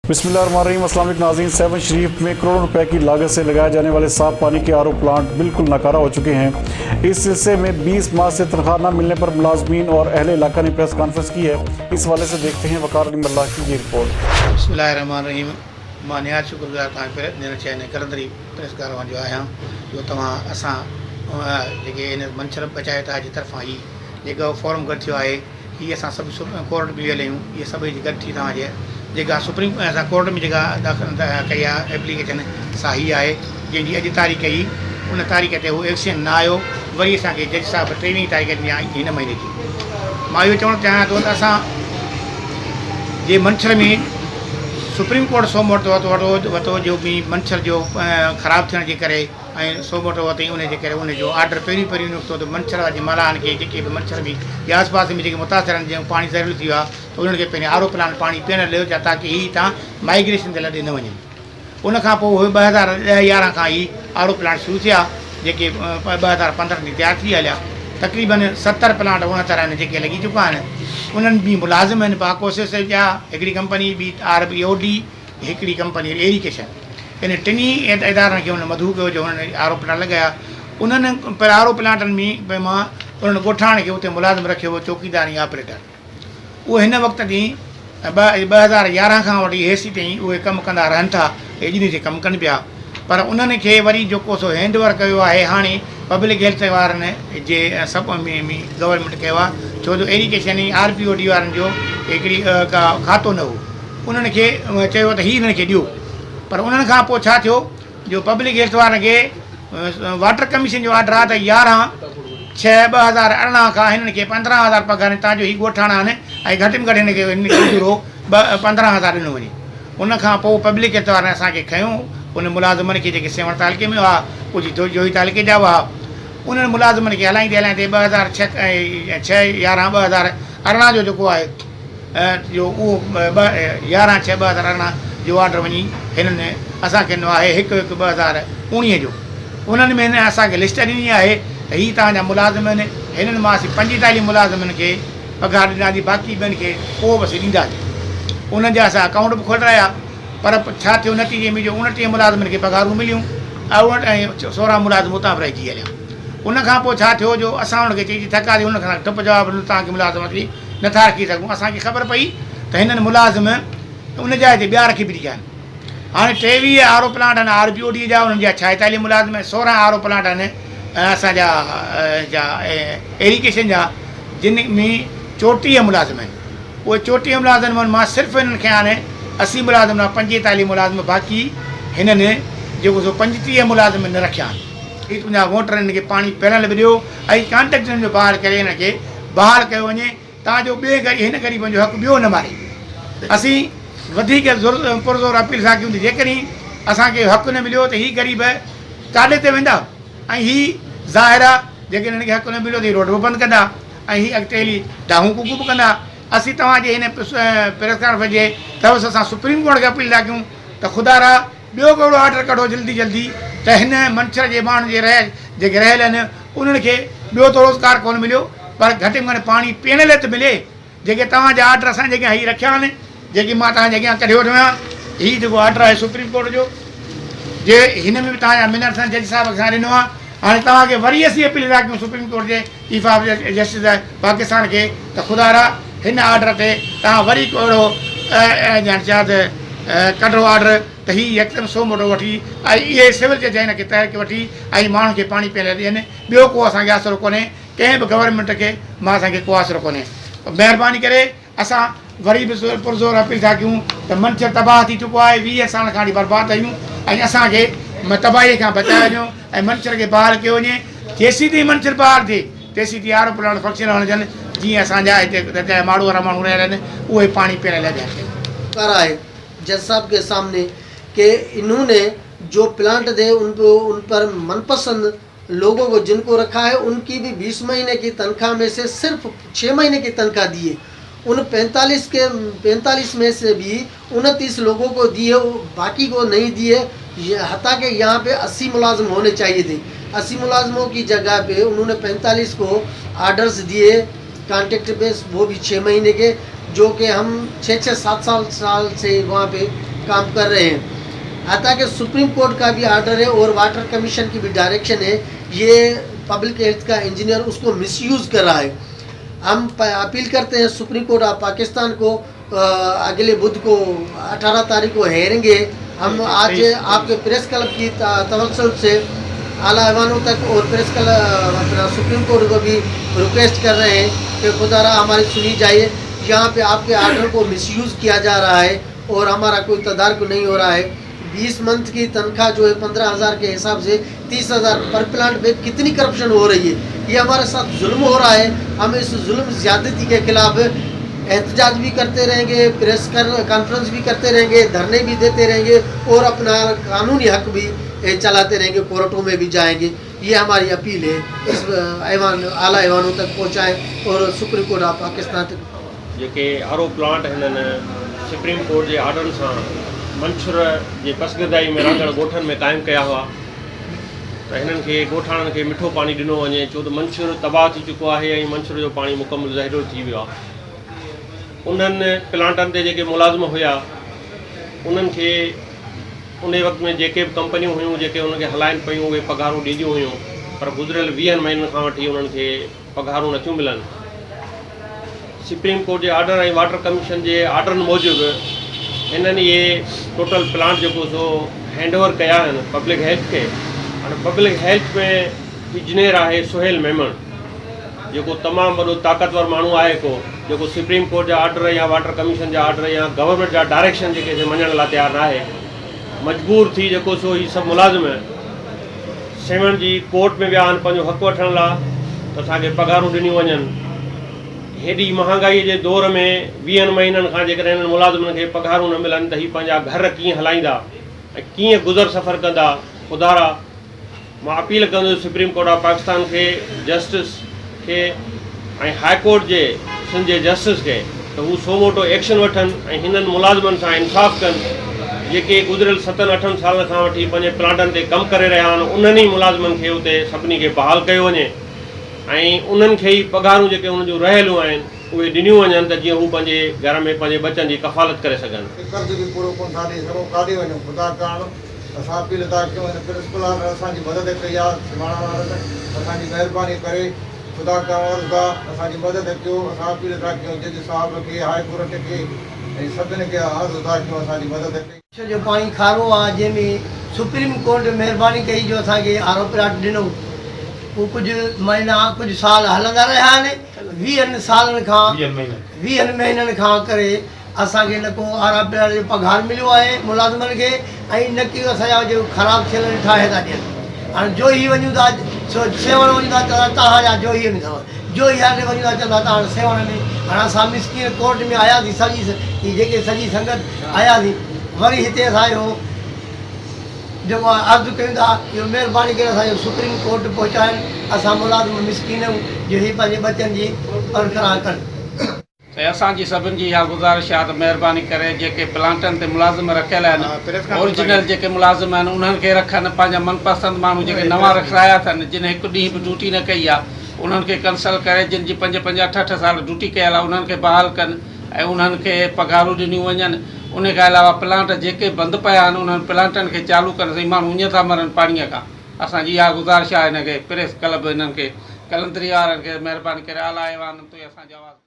बिस्मिल्लाहिर्रहमानिर्रहीम। अस्सलाम वालेकुम नाज़रीन। सेवन शरीफ में करोड़ों रुपए की लागत से लगाए जाने वाले साफ पानी के आरओ प्लांट बिल्कुल नाकारा हो चुके हैं। इस सिलसिले में 20 माह से तनख्वाह न मिलने पर मुलाजमीन और अहले इलाका ने प्रेस कॉन्फ्रेंस की है। इस हवाले से देखते हैं वकार अली मल्लाह की ये रिपोर्ट। बिस्मिल्लाहिर्रहमानिर्रहीम। मां निहायत शुक्रगुज़ार तव्हां चइने करंदड़ी प्रेस कारवां जो आहियां जो तव्हां असां जेके हिन मंछर पंचायत जी तरफ़ां ही जेका फॉर्म गॾु थियो आहे हीअ असां सभु कोर्ट में वियल आहियूं। इहे सभई गॾु थी तव्हांजे जेका सुप्रीम असां कोर्ट में जेका दाख़िल कई आहे एप्लीकेशन सा ही आहे जंहिंजी अॼु तारीख़ कई उन तारीख़ ते उहो एक्शन न आयो। वरी असांखे जज साहिबु 23 तारीख़ ॾिनी आहे हिन महीने जी। मां इहो चवणु चाहियां थो त असां जे मंछर में सुप्रीम कोर्ट सोमोटो वरितो जो बि मंछर जो ख़राबु थियण जे करे ऐं सोमोटो वरितईं उनजे करे उनजो ऑर्डर पहिरीं निकितो त मंछर जे मालान खे जेके बि मंछर में या आस पास में जेके मुतासिर आहिनि जंहिं पाणी ज़रूरी थी वियो आहे त उन्हनि खे पंहिंजे आरो प्लांट पाणी पीअण ॾियो ताकी हीअ तव्हां माइग्रेशन ते लॾे न वञनि। उनखां पोइ उहे 2011 खां ई आरो प्लांट शुरू थिया जेके 2015 में तयारु थी हलिया। तक़रीबन 70 प्लांट 69 आहिनि जेके लॻी चुका आहिनि। उन्हनि बि मुलाज़िम आहिनि पाकोसिस जा हिकिड़ी कंपनी ॿी RBOD हिकिड़ी कंपनी एरिकेशन। इन टिनी इदारनि खे उन्हनि मधु कयो जो हुननि आरो प्लांट लॻाया। उन्हनि आरो प्लांटनि में भई मां उन्हनि ॻोठाण खे उते मुलाज़िम रखियो हुओ चौकीदार ऐं ऑपरेटर। उहे हिन वक़्त जी 2011 खां वठी हेसि ताईं उहे कमु कंदा रहनि था एॾी नीति कमु कनि पिया। पर उन्हनि खे वरी जेको सो हैंडवर्क कयो आहे हाणे पब्लिक हेल्थ वारनि जे सभु में गवर्नमेंट कयो आहे छो जो एरिकेशन ऐं RBOD वारनि जो हिकिड़ी का खातो न हो। उन्हनि खे चयो त हीअ हिननि खे ॾियो। पर उन्हनि खां पोइ छा थियो जो पब्लिक हेल्थ वारनि खे वाटर कमीशन जो ऑर्डर आहे त 11/6/2018 खां हिननि खे 15,000 पघार तव्हांजो हीअ ॻोठाणा आहिनि ऐं घटि में घटि हिन खे पूरो 15,000 ॾिनो वञे। उनखां पोइ पब्लिक हेल्थ वारनि असांखे खयूं उन मुलाज़िमनि खे जेके 7 तालिके में हुआ कुझु 2 तालिके जा हुआ उन्हनि मुलाज़िमनि खे हलाईंदे 2006/11/2018 जो जेको आहे जो उहो 11/6/2018 जो ऑर्डर वञी हिननि असांखे ॾिनो आहे 1/1/2019 जो। उन्हनि में हिन असांखे लिस्ट ॾिनी आहे त हीअ तव्हांजा मुलाज़िम आहिनि। हिननि मां असीं 45 मुलाज़िमनि खे पघार ॾींदासीं बाक़ी ॿियनि खे पोइ बि असीं ॾींदासीं। उनजा असां अकाउंट बि खोलाया पर छा थियो नतीजे में जो 29 मुलाज़िमनि खे पघारूं मिलियूं ऐं 16 मुलाज़िम उतां बि रहिजी हलिया। उनखां पोइ छा थियो जो असां हुनखे चई थकासीं उनखां टुप जवाबु तव्हांखे मुलाज़िम नथा रखी सघूं। असांखे ख़बर पई त हिननि मुलाज़िम उन जाइ ते ॿिया रखी बि रहिया आहिनि। हाणे 23 आरो प्लांट आहिनि RBOD जा उन्हनि जा 46 मुलाज़िम 16 आरो प्लांट आहिनि असांजा एरिकेशन जा जिन में 34 मुलाज़िम आहिनि। उहे 34 मुलाज़िमनि मां सिर्फ़ु हिननि खे हाणे 80 मुलाज़िम 45 मुलाज़िम बाक़ी हिननि जेको सो 35 मुलाज़िम न रखिया आहिनि। हीअ तुंहिंजा वोटर हिन खे पाणी पीअण लाइ बि ॾियो ऐं कॉन्ट्रेक्टनि जो बहाल करे हिन खे बहाल कयो वञे तव्हांजो ॿिए हिन ग़रीबनि जो हक़ु ॿियो न मारे। असीं वधीक पुरज़ोर अपील सां कयूं त जेकॾहिं असांखे हक़ु न मिलियो त हीअ ग़रीब काॾे ते वेंदा ऐं हीअ ज़ाहिर आहे जेके हिननि खे हक़ु न मिलियो त हीअ रोड बि बंदि कंदा ऐं हीअ अॻिते हली डाहूं कुकू बि कंदा। असीं तव्हांजे हिन प्रेस कॉन्फ्रेंस जे तरफ़ सां सुप्रीम कोर्ट खे अपील था कयूं त ख़ुदा रा ॿियो कहिड़ो ऑर्डर कढो जल्दी त हिन मंछर जे माण्हुनि जेके रहियल आहिनि उन्हनि खे ॿियो त रोज़गार कोन मिलियो पर घटि में घटि पाणी पीअण लाइ त मिले। जेके तव्हांजा ऑर्डर असांजे अॻियां हीअ रखिया आहिनि जेके मां तव्हांजे अॻियां कढी वठो आहियां हीअ जेको ऑर्डर आहे सुप्रीम कोर्ट जो जे हिन में बि तव्हांजा मिनर्स जज साहिब खां ॾिनो आहे। हाणे तव्हांखे वरी असीं अपील था कयूं supreme court J chief of justice Pakistan खे त ख़ुदा रा हिन ऑर्डर ते तव्हां वरी कहिड़ो छा त कढो ऑर्डर त हीअ यकदमि सोमोटो वठी ऐं इहे सिविल जज हिन खे तहरीक वठी ऐं माण्हुनि खे पाणी पीअण लाइ ॾियनि। ॿियो को असांखे आसिरो कोन्हे कंहिं बि गवर्नमेंट खे मां असांखे को आसिरो कोन्हे। महिरबानी करे असां वरी बि पुरज़ोर अपील था कयूं त मंछर तबाह थी चुको आहे 20 साल खां बर्बादु आहियूं ऐं असांखे तबाही खां बचायो वञो ऐं मंछर खे बहाल कयो वञे। जेसीं ताईं मंछर बहाल थिए तेसीं ताईं आरो प्लांट फंक्शन हुजनि जीअं असांजा हिते माड़ू वारा माण्हू रहियल आहिनि उहे पाणी पीअण लाइ है जज साहब के सामने कि इन्होंने जो प्लांट थे उन पर मनपसंद लोगों को जिनको रखा है उनकी भी 20 महीने की तनख्वाह में से सिर्फ 6 महीने की तनख्वाह दी है। उन 45 में से भी 29 लोगों को दिए बाकी को नहीं दिए। हता कि यहाँ पे 80 मुलाजिम होने चाहिए थे। 80 मुलाजमों की जगह पे उन्होंने 45 को आर्डर्स दिए कॉन्ट्रैक्ट बेस वो भी 6 महीने के जो कि हम 6-7 साल से वहाँ पे काम कर रहे हैं। हालांकि सुप्रीम कोर्ट का भी आर्डर है और वाटर कमीशन की भी डायरेक्शन है, ये पब्लिक हेल्थ का इंजीनियर उसको मिसयूज़ कर रहा है। हम अपील करते हैं सुप्रीम कोर्ट ऑफ पाकिस्तान को, अगले बुध को 18 तारीख को हेयरिंग है। हम आज आपके प्रेस क्लब की तवज्जो से आला ऐवानों तक और प्रेस क्लब अपना सुप्रीम कोर्ट को भी रिक्वेस्ट कर रहे हैं कि खुदारा हमारी सुनी जाए। यहाँ पे आपके आर्डर को मिसयूज़ किया जा रहा है और हमारा कोई तदारक नहीं हो रहा है। 20 मंथ की तनख्वाह जो है 15,000 के हिसाब से 30,000 पर प्लांट में कितनी करप्शन हो रही है, ये हमारे साथ जुल्म हो रहा है। हम इस जुल्म ज़्यादती के खिलाफ एहतजाज भी करते रहेंगे, प्रेस कॉन्फ्रेंस भी करते रहेंगे, धरने भी देते रहेंगे और अपना कानूनी हक भी चलाते रहेंगे, कोर्टों में भी जाएंगे। ये हमारी अपील है, इस ऐवान आला ऐवानों तक पहुँचाएँ और सुप्रीम कोर्ट ऑफ पाकिस्तान तक। जेके आरो प्लांट हिननि सुप्रीम कोर्ट जे आर्डर सां मंछुर जे पसगदाई में रहंदड़ ॻोठनि में क़ाइमु कया हुआ, त हिननि खे ॻोठाणनि खे मिठो पाणी ॾिनो वञे, छो त मंछुर तबाह थी चुको आहे ऐं मंछुर जो पाणी मुकमल ज़हरीलो थी वियो आहे। उन्हनि प्लांटनि ते जेके मुलाज़िम हुया उन्हनि खे उन वक़्त में जेके बि कंपनियूं हुयूं जेके उनखे हलाइनि पियूं उहे पघारूं ॾींदियूं हुयूं, पर गुज़िरियल 20 महीननि खां वठी उन्हनि खे पघारूं नथियूं मिलनि। सुप्रीम कोर्ट जे आर्डर ऐं वाटर कमीशन जे आर्डरनि मूजिबि हिननि इहे टोटल प्लांट जेको सो हैंडओवर कया आहिनि पब्लिक हेल्थ खे। हाणे पब्लिक हेल्थ में इंजीनियर आहे सुहेल मेमन, जेको तमामु वॾो ताक़तवर माण्हू आहे को, जेको सुप्रीम कोर्ट जा आर्डर या वाटर कमीशन जा आर्डर या गवर्नमेंट जा डायरेक्शन जेके से मञण लाइ तयारु न आहे, मजबूर थी जेको सो हीअ सभु मुलाज़िम सेवन जी कोर्ट में विया आहिनि पंहिंजो हक़ु वठण लाइ त असांखे पघारूं ॾिनियूं वञनि। हेॾी महांगाई जे दौर में 20 महीननि खां जेकॾहिं हिननि मुलाज़िमनि खे पघारूं न मिलनि त हीअ पंहिंजा घर कीअं हलाईंदा ऐं कीअं गुज़र सफ़र कंदा। ख़ुदारा मां अपील कंदुसि सुप्रीम कोर्ट ऑफ पाकिस्तान खे, जस्टिस खे ऐं हाई कोर्ट जे सिंध जे जस्टिस खे त हू सो मोटो एक्शन वठनि ऐं हिननि मुलाज़िमनि सां इंसाफ़ कनि जेके गुज़िरियल 7-8 सालनि खां वठी पंहिंजे प्लांटनि ते कमु करे रहिया आहिनि। उन्हनि ई मुलाज़िमनि खे उते सभिनी खे बहाल कयो वञे ऐं उन्हनि खे ई पघारूं जेके उन्हनि जूं रहियलूं आहिनि उहे ॾिनियूं वञनि त जीअं हू पंहिंजे घर में पंहिंजे बचनि जी कफ़ालत करे सघनि। कर्ज़ बि पूरो कोन था ॾेई सघूं, काॾे वञूं। ख़ुदा करणु असां अपील था कयूं, हिन प्रिंसिपल असांजी मदद कई आहे, सिमाणा वारनि असांजी महिरबानी करे ख़ुदा करणु था असांजी मदद कयो। असां अपील था कयूं जज साहिब खे, हाई कोर्ट खे ऐं सभिनी खे अर्ज़ु था कयूं असांजी मदद कई। जो पाणी खारो आहे जंहिंमें सुप्रीम कोर्ट महिरबानी कई जो असांखे आरो प्लाट ॾिनो, वो कुछ महीना कुछ साल हलंदा रहिया आहिनि। 20 सालनि खां 20 महीननि खां करे असांखे न को आरा प्लाट जो पघार मिलियो आहे मुलाज़िमनि खे ऐं न की असांजा जो ख़राबु थियल ठाहे था ॾियनि। हाणे जो ई वञूं था सेवण वञूं था चवंदा तव्हांजा जो ई में अथव, जो ई हाणे वञूं था चवंदा तव्हां सेवण में। हाणे असां मिसकीन कोर्ट में आयासीं, सॼी जेके सॼी संगत आयासीं, वरी हिते असांजो जेको अर्ज़ु कयूं था इहो महिरबानी करे असांजो सुप्रीम कोर्ट पहुचाइनि, असां मुलाज़िम मिसकीन जो ही पंहिंजे बचनि जी बरक़रार कनि। त असांजी सभिनि जी इहा गुज़ारिश आहे त महिरबानी करे जेके प्लांटनि ते मुलाज़िम रखियल आहिनि, ओरिजिनल जेके मुलाज़िम आहिनि उन्हनि खे रखनि। पंहिंजा मनपसंद माण्हू जेके नवां रखाया अथनि, जिन हिकु ॾींहुं बि ड्यूटी न कई आहे, उन्हनि खे कंसल्ट करे, जिन जी 5-5, 8-8 साल ड्यूटी कयल आहे उन्हनि खे बहाल कनि ऐं उन्हनि खे पघारूं ॾिनियूं वञनि। उन खां अलावा प्लांट जेके बंदि पिया आहिनि उन्हनि प्लांटनि खे चालू कनि। माण्हू हीअं था मरनि पाणीअ खां। असांजी इहा गुज़ारिश आहे हिन खे प्रेस क्लब हिननि खे कलंदरी वारनि खे महिरबानी करे आला ऐवान ते असांजी आवाज़